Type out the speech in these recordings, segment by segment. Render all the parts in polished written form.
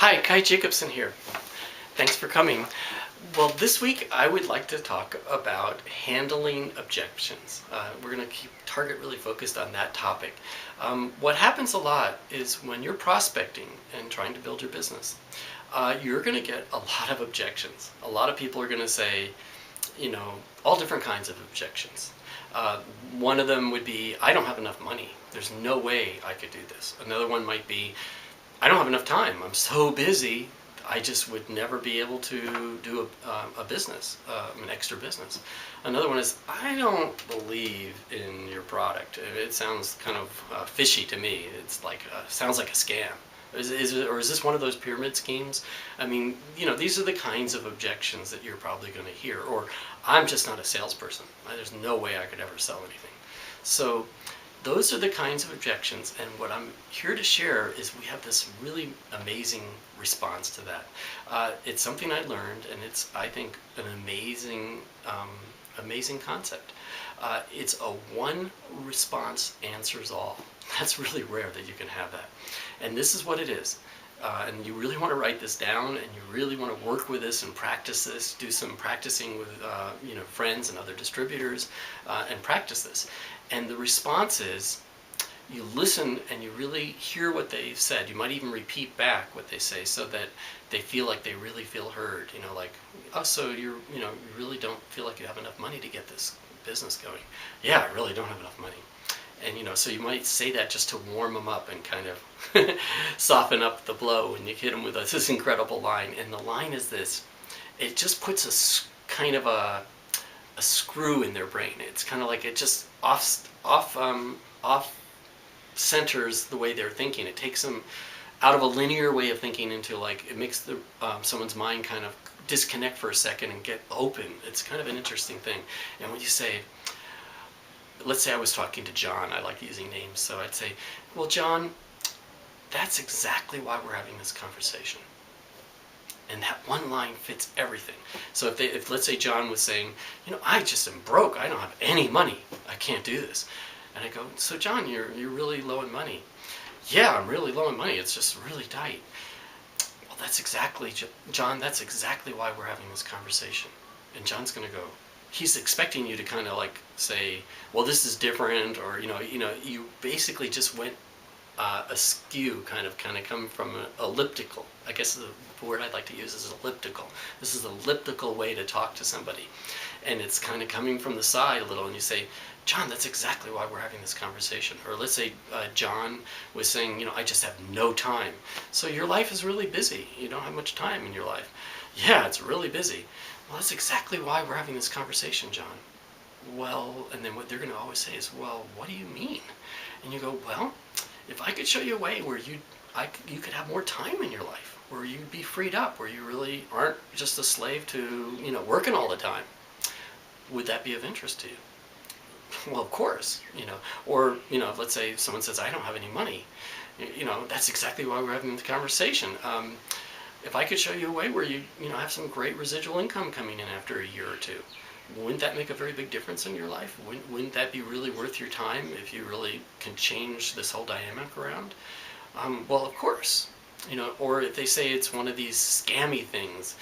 Hi, Kai Jacobson here. Thanks for coming. Well, this week I would like to talk about handling objections. We're going to keep Target really focused on that topic. What happens a lot is when you're prospecting and trying to build your business, you're going to get a lot of objections. A lot of people are going to say, all different kinds of objections. One of them would be, I don't have enough money. There's no way I could do this. Another one might be, I don't have enough time. I'm so busy. I just would never be able to do a business, an extra business. Another one is, I don't believe in your product. It sounds kind of fishy to me. It's like sounds like a scam. Is this one of those pyramid schemes? I mean, these are the kinds of objections that you're probably going to hear. Or, I'm just not a salesperson. There's no way I could ever sell anything. So those are the kinds of objections, and what I'm here to share is we have this really amazing response to that. It's something I learned, and it's, I think, an amazing concept. It's a one response answers all. That's really rare that you can have that. And this is what it is. And you really want to write this down, and you really want to work with this and practice this, do some practicing with friends and other distributors, and practice this. And the response is, you listen and you really hear what they've said. You might even repeat back what they say so that they feel like they really feel heard. Like, oh, so you really don't feel like you have enough money to get this business going. Yeah, I really don't have enough money. And so you might say that just to warm them up and kind of soften up the blow, and you hit them with this incredible line. And the line is this: it just puts kind of a screw in their brain. It's kind of like it just off centers the way they're thinking. It takes them out of a linear way of thinking into, like, it makes someone's mind kind of disconnect for a second and get open. It's kind of an interesting thing. And when you say, let's say I was talking to John. I like using names, so I'd say, well, John, that's exactly why we're having this conversation. And that one line fits everything. So if let's say John was saying, I just am broke. I don't have any money. I can't do this. And I go, so John, you're really low in money. Yeah, I'm really low in money. It's just really tight. Well, that's exactly, John, that's exactly why we're having this conversation. And John's going to go, he's expecting you to kind of like say, well, this is different, or you basically just went askew, kind of come from an elliptical. I guess the word I'd like to use is elliptical. This is an elliptical way to talk to somebody, and it's kind of coming from the side a little, and you say, John, that's exactly why we're having this conversation. Or let's say John was saying, I just have no time. So your life is really busy. You don't have much time in your life. Yeah, it's really busy. Well, that's exactly why we're having this conversation, John. Well, and then what they're going to always say is, well, what do you mean? And you go, well, if I could show you a way where you could have more time in your life, where you'd be freed up, where you really aren't just a slave to, working all the time, would that be of interest to you? Well, of course, Or, let's say someone says, I don't have any money. That's exactly why we're having the conversation. If I could show you a way where you have some great residual income coming in after a year or two, wouldn't that make a very big difference in your life? Wouldn't that be really worth your time if you really can change this whole dynamic around? Well, of course. Or if they say it's one of these scammy things,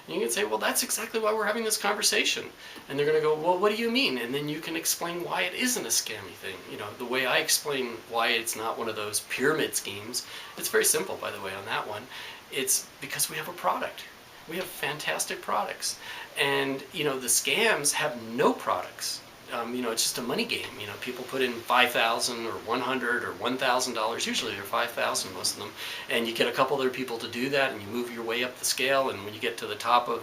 you can say, well, that's exactly why we're having this conversation. And they're going to go, well, what do you mean? And then you can explain why it isn't a scammy thing. The way I explain why it's not one of those pyramid schemes, it's very simple, by the way, on that one. It's because we have a product. We have fantastic products. And, the scams have no products. It's just a money game. People put in $5,000 or $100 or $1,000. Usually they're $5,000, most of them. And you get a couple other people to do that, and you move your way up the scale. And when you get to the top of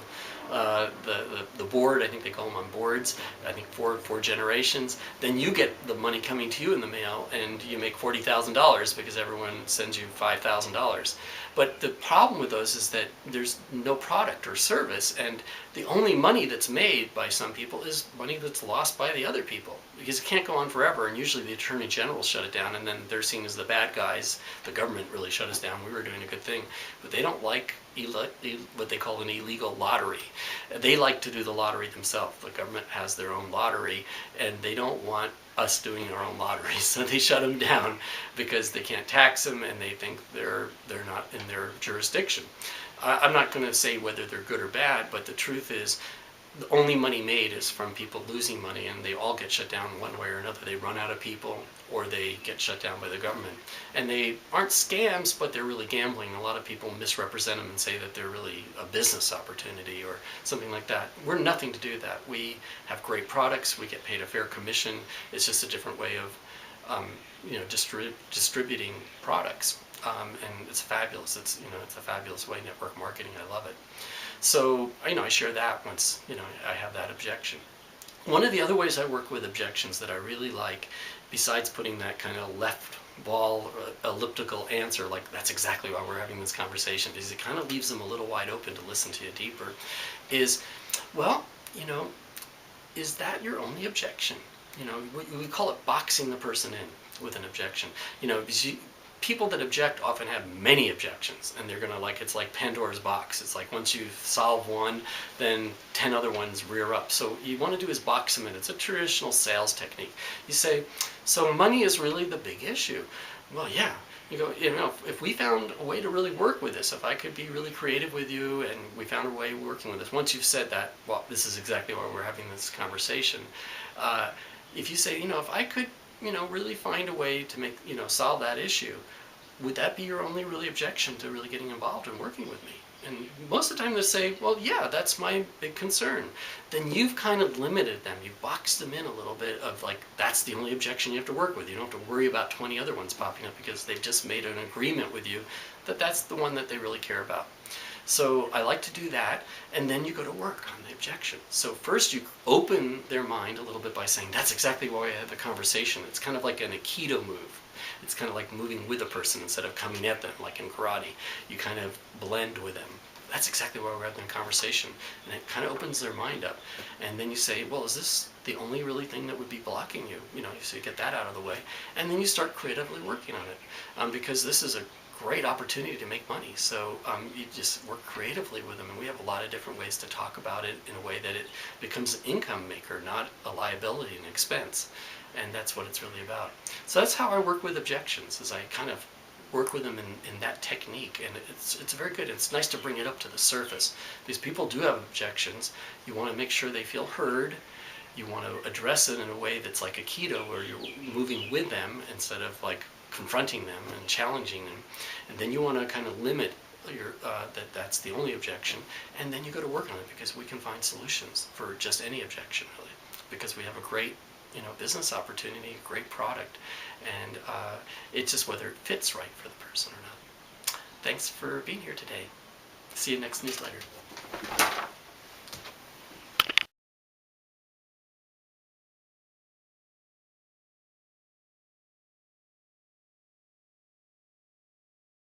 the board, I think they call them on boards, I think four generations, then you get the money coming to you in the mail, and you make $40,000 because everyone sends you $5,000. But the problem with those is that there's no product or service, and the only money that's made by some people is money that's lost by the other people, because it can't go on forever, and usually the attorney general shut it down, and then they're seen as the bad guys. The government really shut us down. We were doing a good thing, but they don't like what they call an illegal lottery. They like to do the lottery themselves. The government has their own lottery, and they don't want us doing our own lottery. So they shut them down because they can't tax them and they think they're not in their jurisdiction. I'm not going to say whether they're good or bad, but the truth is the only money made is from people losing money, and they all get shut down one way or another. They run out of people or they get shut down by the government. And they aren't scams, but they're really gambling. A lot of people misrepresent them and say that they're really a business opportunity or something like that. We're nothing to do with that. We have great products. We get paid a fair commission. It's just a different way of distributing products. And it's fabulous. It's a fabulous way, network marketing. I love it. So I share that once I have that objection. One of the other ways I work with objections that I really like, besides putting that kind of left ball elliptical answer, like that's exactly why we're having this conversation, is it kind of leaves them a little wide open to listen to you deeper, is, well, is that your only objection? We call it boxing the person in with an objection. People that object often have many objections, and they're gonna it's like Pandora's box. It's like once you solve one, then 10 other ones rear up. So you want to do is box them in. It's a traditional sales technique. You say, so money is really the big issue. Well, yeah. You go, if we found a way to really work with this, if I could be really creative with you and we found a way of working with this, once you've said that, well, this is exactly why we're having this conversation. If you say, if I could really find a way to make, solve that issue, would that be your only really objection to really getting involved and working with me? And most of the time they say, well, yeah, that's my big concern. Then you've kind of limited them. You've boxed them in a little bit of that's the only objection you have to work with. You don't have to worry about 20 other ones popping up because they've just made an agreement with you that that's the one that they really care about. So I like to do that, and then you go to work on the objection. So first you open their mind a little bit by saying, that's exactly why I had the conversation. It's kind of like an Aikido move. It's kind of like moving with a person instead of coming at them like in karate. You kind of blend with them. That's exactly why we're having a conversation. And it kind of opens their mind up. And then you say, well, is this the only really thing that would be blocking you? So you get that out of the way. And then you start creatively working on it. Because this is a great opportunity to make money. So you just work creatively with them. And we have a lot of different ways to talk about it in a way that it becomes an income maker, not a liability and expense. And that's what it's really about. So that's how I work with objections, is I kind of work with them in that technique. And it's very good. It's nice to bring it up to the surface. Because people do have objections. You want to make sure they feel heard. You want to address it in a way that's like Aikido, where you're moving with them instead of confronting them and challenging them. And then you want to kind of limit that's the only objection. And then you go to work on it, because we can find solutions for just any objection, really. Because we have a great business opportunity, great product, and it's just whether it fits right for the person or not. Thanks for being here today. See you next newsletter.